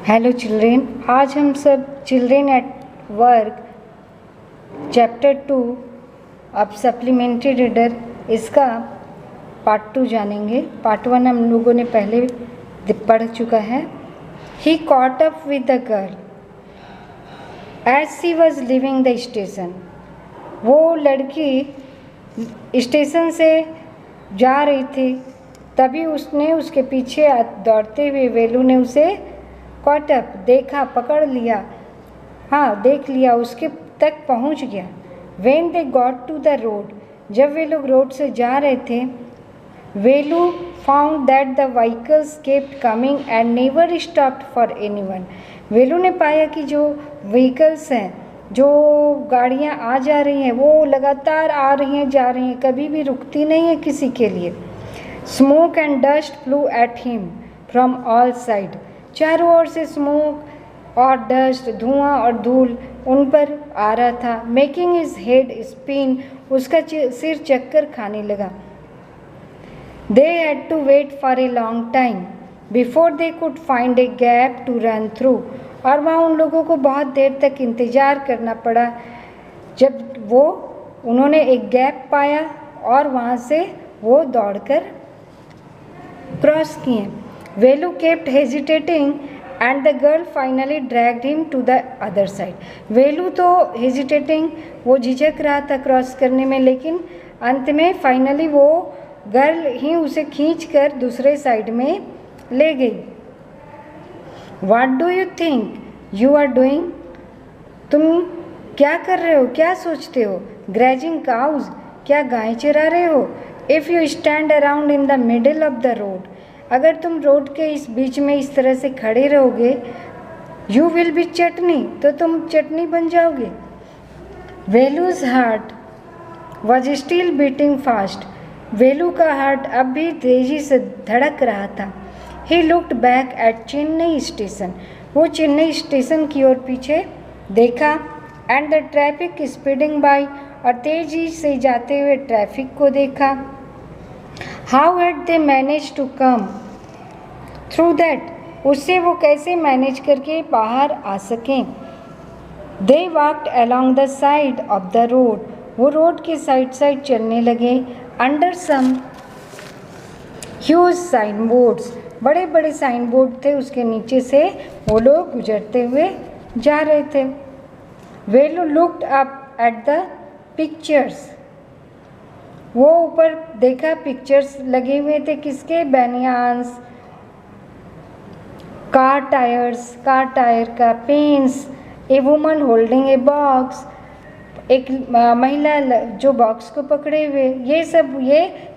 Hello children, आज हम सब चिल्ड्रेन एट वर्क चैप्टर 2 अब सप्लीमेंट्री रीडर इसका पार्ट 2 जानेंगे। पार्ट 1 हम लोगों ने पहले पढ़ चुका है। He caught up with the girl as she was leaving the station. वो लड़की स्टेशन से जा रही थी, तभी उसने उसके पीछे दौड़ते हुए वेलू ने उसे कॉट अप देखा, पकड़ लिया, हाँ देख लिया, उसके तक पहुंच गया। When they got to the road, जब वे लोग रोड से जा रहे थे, Velu found that the vehicles kept coming and never stopped for anyone. Velu ने पाया कि जो व्हीकल्स हैं, जो गाड़ियाँ आ जा रही हैं, वो लगातार आ रही हैं जा रही हैं, कभी भी रुकती नहीं है किसी के लिए। Smoke and dust flu at him from all side. चारों ओर से स्मोक और डस्ट, धुआं और धूल उन पर आ रहा था। मेकिंग हिज हेड स्पिन, उसका सिर चक्कर खाने लगा। They had to wait for a long time before they could find a gap to run through. और वहाँ उन लोगों को बहुत देर तक इंतज़ार करना पड़ा, जब उन्होंने एक गैप पाया और वहाँ से वो दौड़कर क्रॉस किए। Velu kept hesitating and the girl finally dragged him to the other side. Velu तो हेजिटेटिंग, वो झिझक रहा था क्रॉस करने में, लेकिन अंत में फाइनली वो गर्ल ही उसे खींचकर दूसरे साइड में ले गई। What do you think you are doing? तुम क्या कर रहे हो, क्या सोचते हो? ग्रेजिंग काउज, क्या गाय चरा रहे हो? If you stand around in the middle of the road, अगर तुम रोड के इस बीच में इस तरह से खड़े रहोगे, यू विल बी चटनी, तो तुम चटनी बन जाओगे। Velu's heart was still beating fast. Velu का हार्ट अब भी तेजी से धड़क रहा था। He looked back at Chennai station, वो चेन्नई स्टेशन की ओर पीछे देखा। And the traffic speeding by, और तेजी से जाते हुए ट्रैफिक को देखा। How had they manage to come through that, उससे वो कैसे मैनेज करके बाहर आ सकें। They walked along the side of the road, वो रोड के साइड साइड चलने लगे। Under some huge sign boards, बड़े बड़े साइन बोर्ड थे, उसके नीचे से वो लोग गुजरते हुए जा रहे थे। Velu looked up at the pictures, वो ऊपर देखा, पिक्चर्स लगे हुए थे, किसके? बैनियान्स, कार टायर का, pens, a woman holding a box, एक महिला जो बॉक्स को पकड़े हुए, ये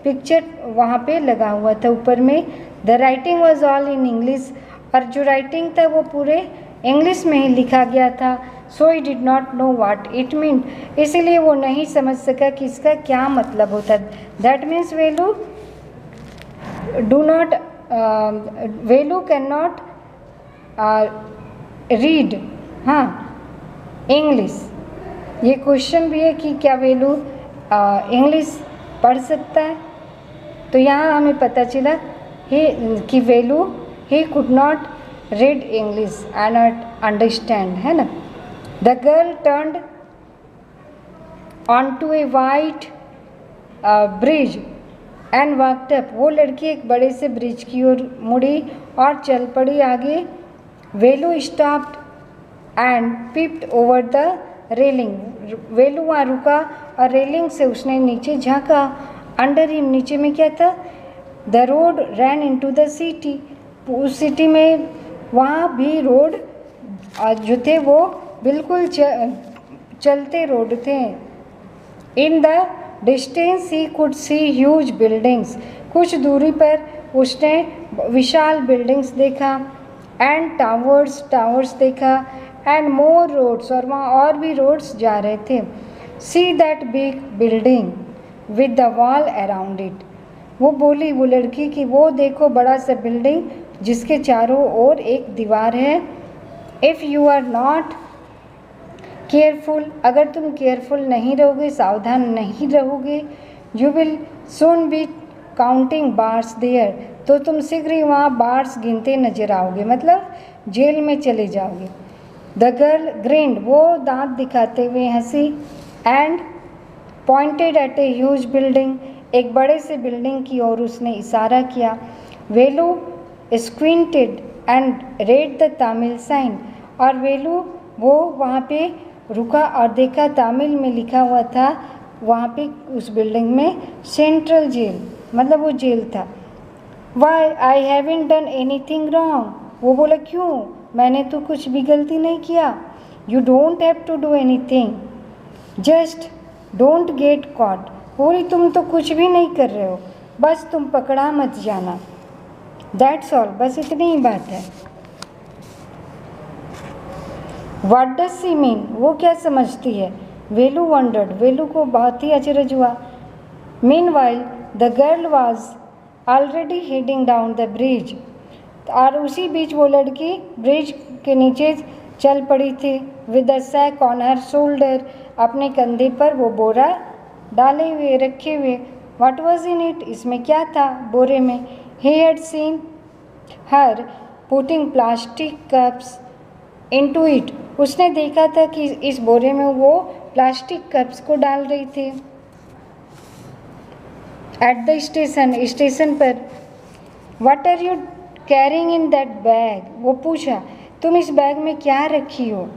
पिक्चर वहाँ पे लगा हुआ था ऊपर में। The writing was all in English, और जो राइटिंग था वो पूरे इंग्लिश में ही लिखा गया था। So he did not know what it mean, इसीलिए वो नहीं समझ सका कि इसका क्या मतलब होता। That means Velu can not read English. ये क्वेश्चन भी है कि क्या वेलू इंग्लिश पढ़ सकता है? तो यहाँ हमें पता चला कि Velu he could not read English and not understand, है ना। The girl turned on to a white bridge and walked up, वो लड़की एक बड़े से ब्रिज की ओर मुड़ी और चल पड़ी आगे। Velu stopped and peeped over the railing, Velu वहाँ रुका और रेलिंग से उसने नीचे झांका। अंडर हिम, नीचे में क्या था? The road ran into the city, उस सिटी में वहाँ भी रोड जो थे वो बिल्कुल चलते रोड थे। In the distance he could see huge buildings, कुछ दूरी पर उसने विशाल बिल्डिंग्स देखा। एंड टावर्स देखा। एंड मोर रोड्स, और वहाँ और भी रोड्स जा रहे थे। See that big building with the wall around it, वो बोली, वो लड़की की, वो देखो बड़ा सा बिल्डिंग जिसके चारों ओर एक दीवार है। If you are not careful, अगर तुम केयरफुल नहीं रहोगे, सावधान नहीं रहोगे, you will soon be counting bars there, तो तुम शीघ्र ही वहाँ बार्स गिनते नजर आओगे, मतलब जेल में चले जाओगे। द गर्ल ग्रिन्ड, वो दांत दिखाते हुए हंसी, and pointed at a huge building, एक बड़े से बिल्डिंग की ओर उसने इशारा किया। Velu squinted and read the Tamil sign, और वेलू वो वहाँ पे रुका और देखा तमिल में लिखा हुआ था वहाँ पे उस बिल्डिंग में सेंट्रल जेल, मतलब वो जेल था। Why I haven't done anything wrong, वो बोला क्यों, मैंने तो कुछ भी गलती नहीं किया। You don't have to do anything, just don't get caught, बोली तुम तो कुछ भी नहीं कर रहे हो, बस तुम पकड़ा मत जाना। दैट्स ऑल, बस इतनी ही बात है। व्हाट डज सी मीन, वो क्या समझती है। वेलू वंडर्ड, वेलू को बहुत ही अचरज हुआ। Meanwhile the girl was already heading down the bridge, और उसी बीच वो लड़की ब्रिज के नीचे चल पड़ी थी। With a sack on her shoulder, अपने कंधे पर वो बोरा डाले हुए रखे हुए। व्हाट वॉज इन इट, इसमें क्या था बोरे में। He had seen her putting plastic cups into it, उसने देखा था कि इस बोरे में वो प्लास्टिक कप्स को डाल रही थी। एट द स्टेशन, स्टेशन पर। What are you carrying in that bag, वो पूछा तुम इस बैग में क्या रखी हो।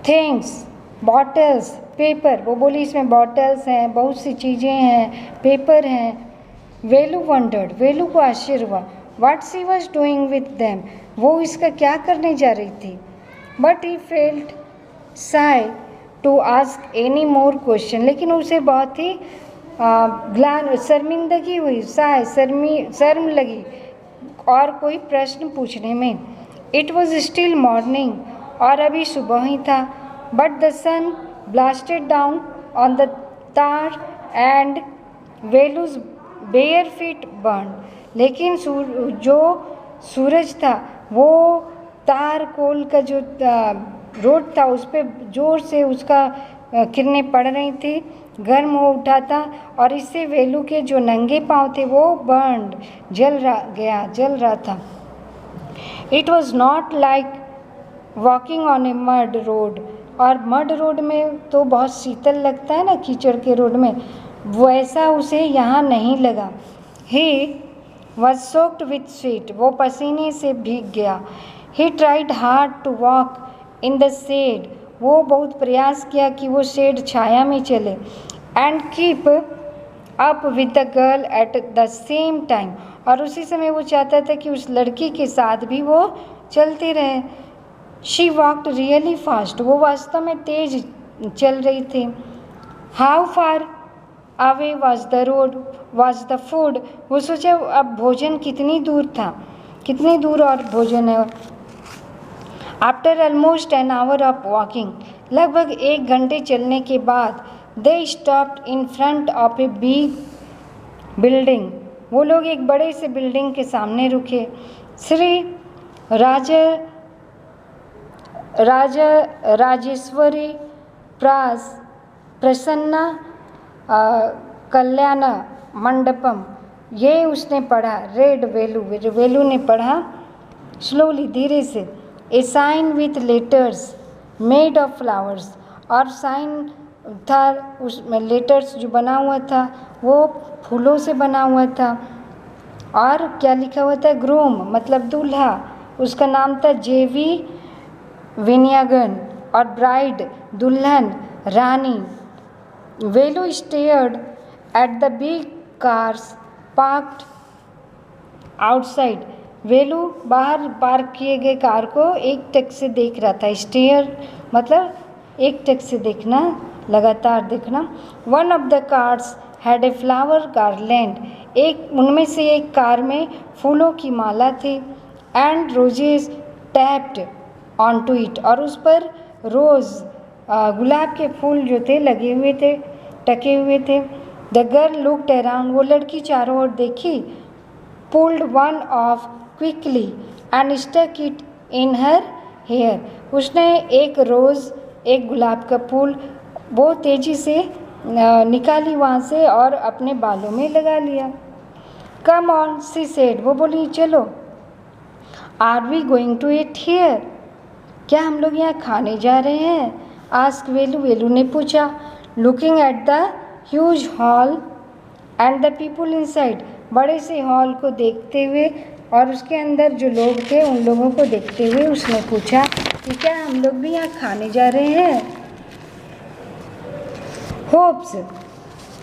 थिंग्स, बॉटल्स, पेपर, वो बोली इसमें बॉटल्स हैं, बहुत सी चीज़ें हैं, पेपर हैं। वेलू वंडर्ड, वेलू को आश्चर्य हुआ। What she was doing with them, वो इसका क्या करने जा रही थी। But he felt shy to ask any more question, लेकिन उसे बहुत ही ग्लान शर्मिंदगी हुई, शाय शर्म लगी और कोई प्रश्न पूछने में। इट वॉज स्टिल मॉर्निंग, और अभी सुबह ही था। But the sun blasted down on the tar and Velu's bare feet burn, लेकिन जो सूरज था वो तार कोल का जो रोड था उस पर जोर से उसका किरणें पड़ रही थी, गर्म हो उठा था, और इससे वेलू के जो नंगे पाँव थे वो बर्न्ड, जल रहा था। It was not like walking on A mud road, और मड रोड में तो बहुत शीतल लगता है ना, कीचड़ के रोड में, वैसा उसे यहाँ नहीं लगा। He was soaked with sweat, वो पसीने से भीग गया। He tried hard to walk in the shade, वो बहुत प्रयास किया कि वो शेड छाया में चले। And keep up with the girl at the same time, और उसी समय वो चाहता था कि उस लड़की के साथ भी वो चलते रहे। शी वॉकड रियली फास्ट, वो वास्तव में तेज चल रही थी। How far away was the road was the food, वो सोचा अब भोजन कितनी दूर था, कितनी दूर और भोजन है। After almost an hour of walking, लगभग 1 घंटे चलने के बाद, they stopped in front of A big building, वो लोग एक बड़े से बिल्डिंग के सामने रुके। श्री राजेश्वरी प्रसन्ना कल्याण मंडपम, ये उसने पढ़ा। रेड वेलू ने पढ़ा स्लोली, धीरे से। A sign with letters made of flowers, और साइन था उसमें लेटर्स जो बना हुआ था वो फूलों से बना हुआ था। और क्या लिखा हुआ था, ग्रूम मतलब दूल्हा, उसका नाम था जेवी विनयागन, और ब्राइड दुल्हन रानी। Velu stared at the big cars parked outside, Velu बाहर पार्क किए गए कार को एक टक से देख रहा था। स्टेयर मतलब एक टक से देखना, लगातार देखना। One of the cars had a flower garland, एक उनमें से एक कार में फूलों की माला थी। And roses tapped on to it, और उस पर रोज़ गुलाब के फूल जो थे लगे हुए थे, टके हुए थे। द गर्ल लुक्ड अराउंड, वो लड़की चारों ओर देखी। Pulled one off quickly and stuck it in her hair, उसने एक रोज़, एक गुलाब का फूल बहुत तेज़ी से निकाली वहाँ से और अपने बालों में लगा लिया। कम ऑन सी सेड, वो बोली चलो। Are we going to eat here, क्या हम लोग यहाँ खाने जा रहे हैं? आस्क वेलू, वेलू ने पूछा। Looking at the huge hall and the people inside, बड़े से हॉल को देखते हुए और उसके अंदर जो लोग थे उन लोगों को देखते हुए उसने पूछा कि क्या हम लोग भी यहाँ खाने जा रहे हैं? होप्स,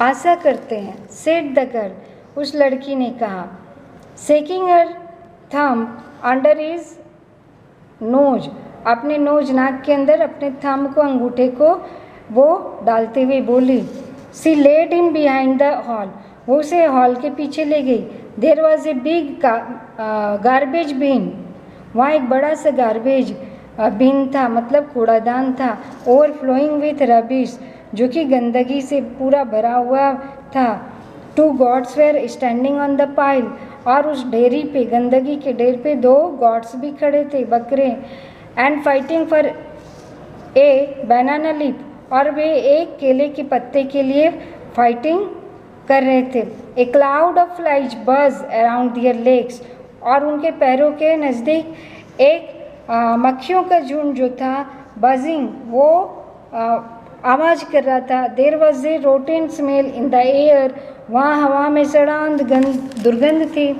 आशा करते हैं। सेड द गर्ल, उस लड़की ने कहा। सेकिंग हर थंब अंडर हिज नोज, अपने नोज नाक के अंदर अपने थंब को, अंगूठे को वो डालते हुए बोली। She led him behind the hall, वो उसे हॉल के पीछे ले गई। There was a big garbage bin, वहाँ एक बड़ा सा गार्बेज बिन था, मतलब कूड़ादान था। ओवरफ्लोइंग विथ रबिश, जो कि गंदगी से पूरा भरा हुआ था। Two gods were standing on the pile, और उस डेयरी पे, गंदगी के ढेर पे 2 गॉड्स भी खड़े थे, बकरे। And fighting for a banana leaf, और वे एक केले के पत्ते के लिए फाइटिंग कर रहे थे। ए क्लाउड ऑफ फ्लाइज बज अराउंड देयर लेग्स, और उनके पैरों के नज़दीक एक मक्खियों का झुंड जो था, बजिंग, वो आवाज़ कर रहा था। There was a rotten smell in the air, वहाँ हवा में सड़ांध दुर्गंध थी।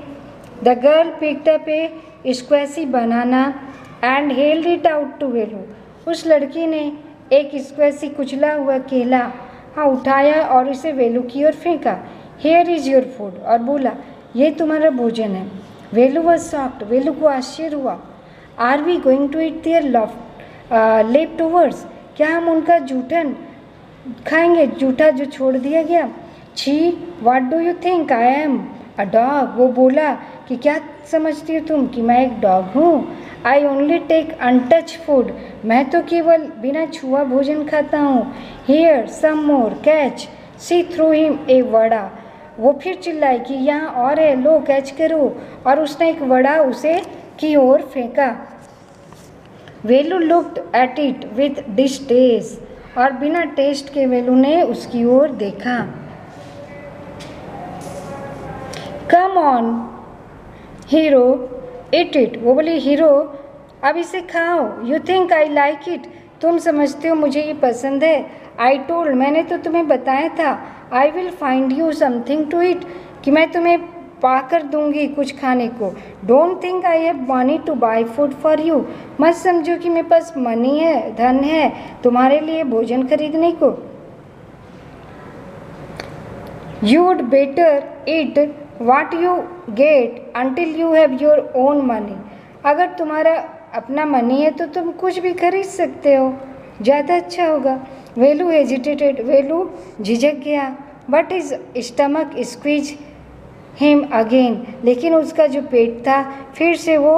The girl picked up a squashy banana and held it out to Velu, उस लड़की ने एक स्क्वैसी कुचला हुआ केला उठाया और इसे वेलू की ओर फेंका। हेयर इज़ योर फूड, और बोला ये तुम्हारा भोजन है। वेलू वॉज शॉक्ड, वेलू को आश्चर्य हुआ। Are we going to eat their leftovers, क्या हम उनका जूठन खाएंगे, जूठा जो छोड़ दिया गया? छी, what do you think I am a dog, वो बोला कि क्या समझती हो तुम कि मैं एक डॉग हूँ? I only take untouch food, मैं तो केवल बिना छुआ भोजन खाता हूँ। Here some more catch, she threw him a vada, वो फिर चिल्लाई कि यहाँ और है, लो कैच करो, और उसने एक वड़ा उसे की ओर फेंका। Velu looked at it with disgust, और बिना टेस्ट के वेलू ने उसकी ओर देखा। Come on hero eat it, वो बोली हीरो अब इसे खाओ। You think I like it, तुम समझते हो मुझे ये पसंद है। आई टोल्ड, मैंने तो तुम्हें बताया था। I will find you something to eat, कि मैं तुम्हें पाकर दूंगी कुछ खाने को। Don't think I have money to buy food for you, मत समझो कि मेरे पास मनी है, धन है तुम्हारे लिए भोजन खरीदने को। You would better eat what you get until you have your own money, अगर तुम्हारा अपना मनी है तो तुम कुछ भी खरीद सकते हो, ज़्यादा अच्छा होगा। वेलू हेजिटेटेड, वेलू झिझक गया। But his stomach squeeze him again, लेकिन उसका जो पेट था फिर से वो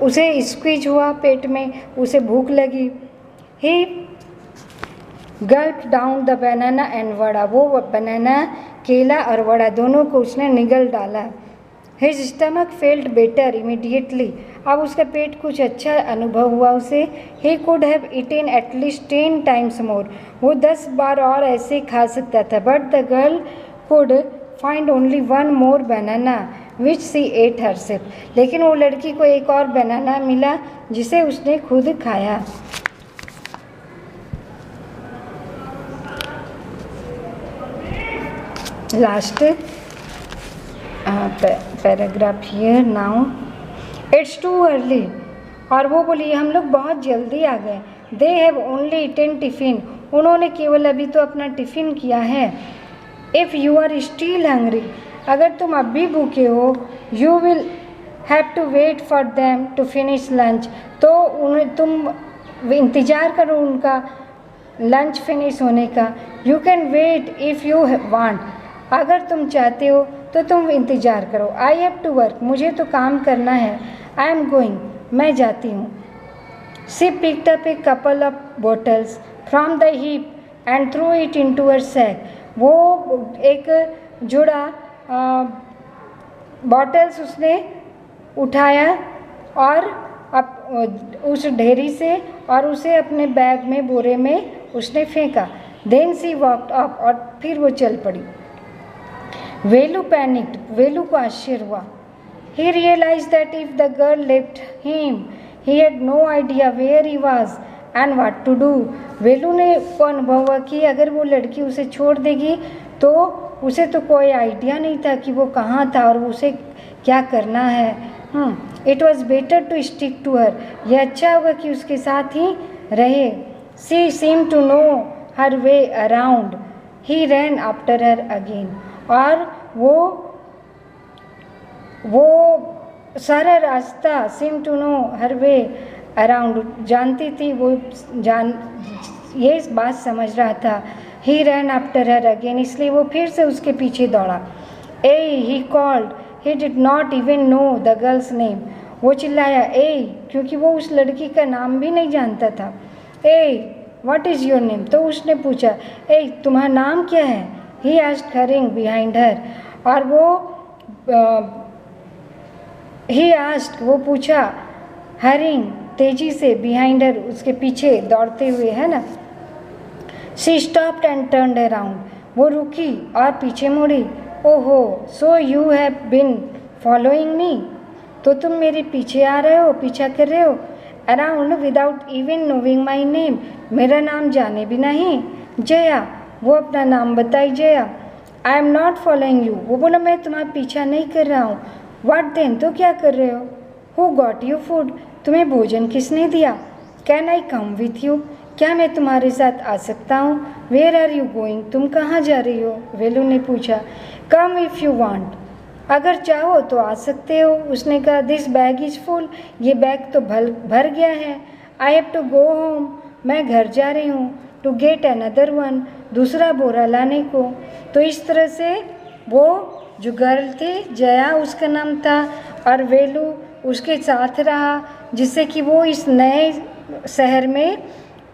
उसे स्क्वीज हुआ पेट में, उसे भूख लगी। He gulp down the banana and vada, वो बनाना, केला और वड़ा दोनों को उसने निगल डाला। His stomach felt better immediately, अब उसका पेट कुछ अच्छा अनुभव हुआ उसे। He could have eaten at least 10 times more, वो 10 बार और ऐसे खा सकता था। But the girl could find only 1 more banana which she ate herself, लेकिन वो लड़की को एक और बनाना मिला जिसे उसने खुद खाया। Last paragraph here now. It's too early, और वो बोली हम लोग बहुत जल्दी आ गए। They have only eaten tiffin, उन्होंने केवल अभी तो अपना टिफ़िन किया है। If you are still hungry, अगर तुम अब भी भूखे हो, you will have to wait for them to finish lunch, तो उन्हें तुम इंतज़ार करो उनका लंच फिनिश होने का। You can wait if you want, अगर तुम चाहते हो तो तुम इंतज़ार करो। आई हैव टू वर्क, मुझे तो काम करना है। आई एम गोइंग, मैं जाती हूँ। She picked up a couple of bottles from the heap and threw it into her sack, वो एक जुड़ा बॉटल्स उसने उठाया और उस ढेरी से और उसे अपने बैग में, बोरे में उसने फेंका। देन सी वॉकड अप, और फिर वो चल पड़ी। वेलू पैनिक्ड, वेलू को आश्चर्य हुआ। He realized that if the girl left him, he had no idea where he was and what to do. वेलू ने को अनुभव हुआ कि अगर वो लड़की उसे छोड़ देगी तो उसे तो कोई आइडिया नहीं था कि वो कहाँ था और उसे क्या करना है। It was better to stick to her. यह अच्छा होगा कि उसके साथ ही रहे। She seemed to know her way around. He ran after her again. और वो सारा रास्ता seemed to know her way around, जानती थी वो, ये बात समझ रहा था। He ran after her again, इसलिए वो फिर से उसके पीछे दौड़ा। Hey, he called. He did not even know the girl's name. वो चिल्लाया ए, क्योंकि वो उस लड़की का नाम भी नहीं जानता था। ए, what is your name? तो उसने पूछा ए, तुम्हारा नाम क्या है? He asked hurrying behind her. और वो पूछा hurrying, तेजी से, behind her, उसके पीछे दौड़ते हुए, है ना। She stopped and turned around. वो रुकी और पीछे मुड़ी। ओहो, so you have been following me. तो तुम मेरे पीछे आ रहे हो, पीछा कर रहे हो। Around without even knowing my name. मेरा नाम जाने भी नहीं। जया, वो अपना नाम बताई Jaya. I am not following you. वो बोला मैं तुम्हारा पीछा नहीं कर रहा हूँ। What then? तो क्या कर रहे हो? Who got you food? तुम्हें भोजन किसने दिया? Can I come with you? क्या मैं तुम्हारे साथ आ सकता हूँ? Where are you going? तुम कहाँ जा रही हो? वेलू ने पूछा। Come if you want. अगर चाहो तो आ सकते हो। उसने कहा दिस बैग इज फुल, ये बैग तो भर गया है। I have to go home, मैं घर जा रही हूँ। टू गेट अनदर वन, दूसरा बोरा लाने को। तो इस तरह से वो जो गर्ल थी जया उसका नाम था और वेलू उसके साथ रहा, जिससे कि वो इस नए शहर में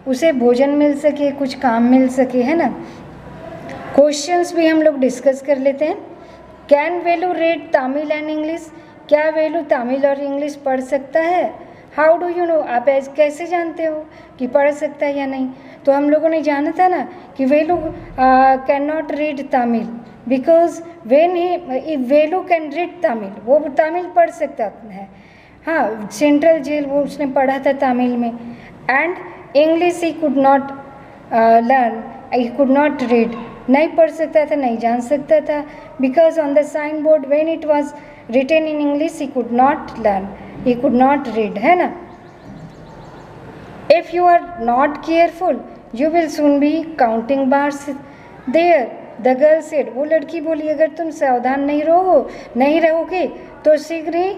उसे भोजन मिल सके, कुछ काम मिल सके, है ना। क्वेश्चंस भी हम लोग डिस्कस कर लेते हैं। Can Velu read Tamil and English? क्या वेलू तमिल और इंग्लिश पढ़ सकता है? हाउ डू यू नो, आप कैसे जानते हो कि पढ़ सकता है या नहीं? तो हम लोगों ने जाना था ना कि Velu can not read Tamil because Velu can read Tamil, वो तमिल पढ़ सकता है। हाँ, सेंट्रल जेल वो उसने पढ़ा था तमिल में। And English he could not learn, he could not read, नहीं पढ़ सकता था, नहीं जान सकता था। Because on the sign board when it was written in English he could not learn, he could not read, है ना। If you are not careful you will soon be counting bars there, the girl said, वो लड़की बोली अगर तुम सावधान नहीं रहोगे तो शीघ्र ही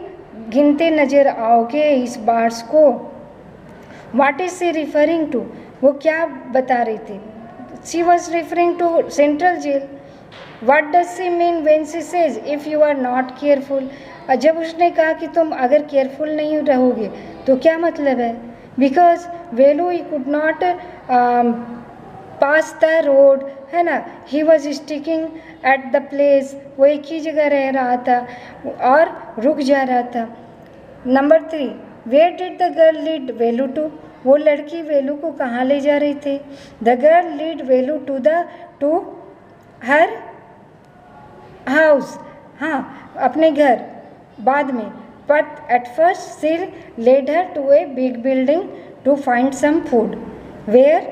गिनते नजर आओगे इस बार्स को। What is she referring to, वो क्या बता रही थी? She was referring to central jail. What does she mean when she says if you are not careful? जब उसने कहा कि तुम अगर केयरफुल नहीं रहोगे तो क्या मतलब है? Because Velu he could not pass the road, है ना। He was sticking at the place, वो एक ही जगह रह रहा था और रुक जा रहा था। Number 3, where did the girl lead Velu to? वो लड़की वेलू को कहाँ ले जा रही थी? The girl lead Velu to her house, हाँ अपने घर, बाद में। But at first she led her to a big building to find some food where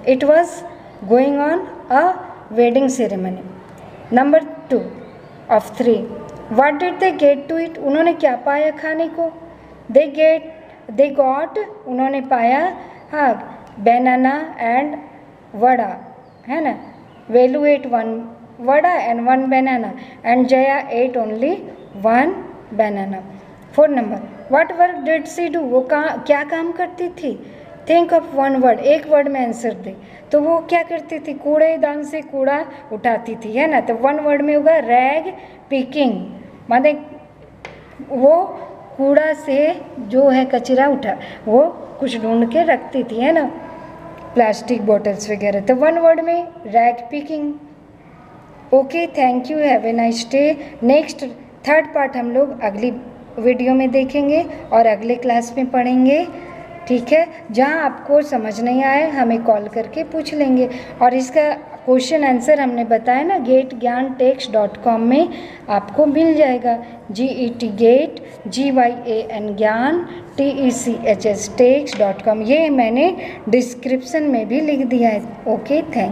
it was going on a wedding ceremony. Number 2 of 3, what did they get to eat? उन्होंने क्या पाया खाने को? दे गॉट, उन्होंने पाया, हाँ, बनाना and vada, है ना। Velu ate 1 vada and 1 banana and Jaya ate only 1 banana. 4 number, what work did she do? वो क्या काम करती थी? थिंक ऑफ 1 वर्ड, एक वर्ड में आंसर दे। तो वो क्या करती थी? कूड़ेदान से कूड़ा उठाती थी, है ना। तो 1 वर्ड में होगा रैग पिकिंग, माने वो कूड़ा से जो है कचरा उठा, वो कुछ ढूंढ के रखती थी, है ना, प्लास्टिक बॉटल्स वगैरह। तो 1 वर्ड में rag picking. Okay, thank you, have a nice day. Next 3rd part हम लोग अगली वीडियो में देखेंगे और अगले क्लास में पढ़ेंगे। ठीक है। जहाँ आपको समझ नहीं आए हमें कॉल करके पूछ लेंगे। और इसका क्वेश्चन आंसर हमने बताया ना, getgyantext.com में आपको मिल जाएगा। GET गेट GYAN ज्ञान TECHS text.com, ये मैंने डिस्क्रिप्शन में भी लिख दिया है। Okay, thank